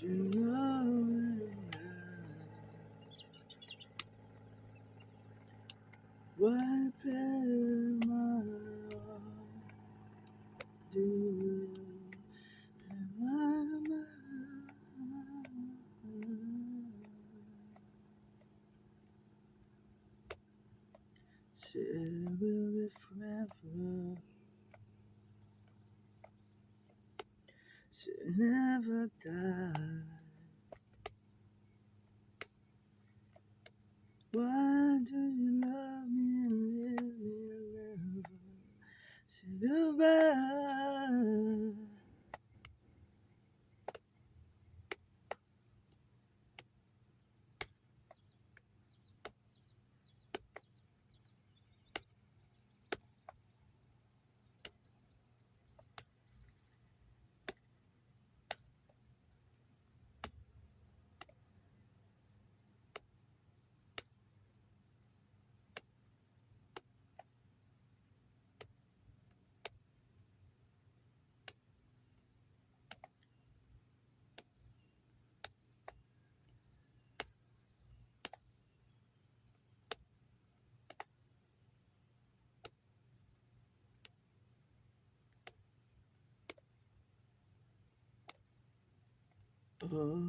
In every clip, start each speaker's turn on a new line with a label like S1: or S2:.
S1: You know why play my heart? Do you play my mind? Say we'll be forever. Say never die. Why do you love me and leave me and never say goodbye? Oh,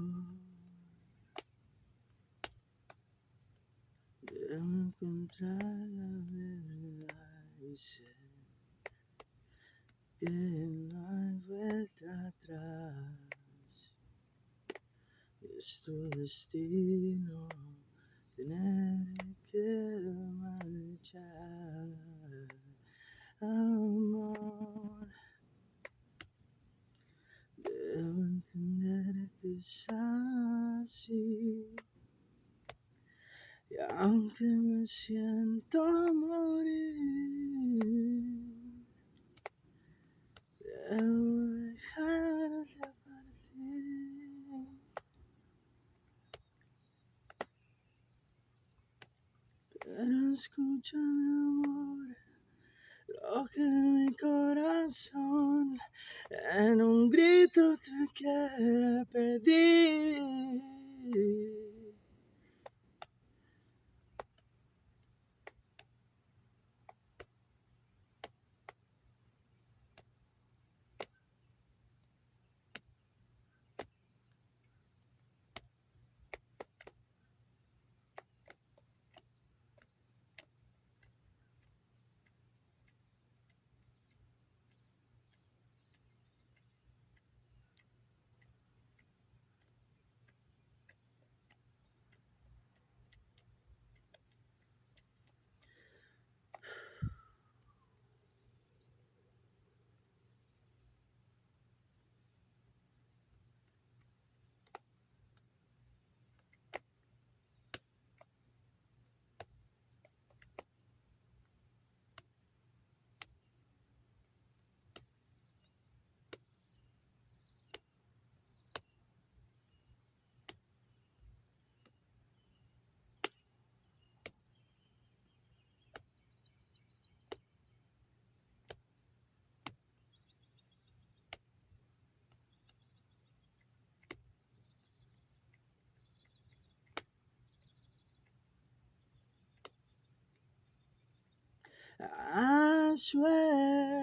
S1: debo encontrar la verdad y sé que no hay vuelta atrás. Es tu destino tener que marchar, amor. Debo entender que es así. Y aunque me siento morir, debo dejar de partir. Pero escucha, mi amor, lo que mi corazón en un grito te quiere pedir. I swear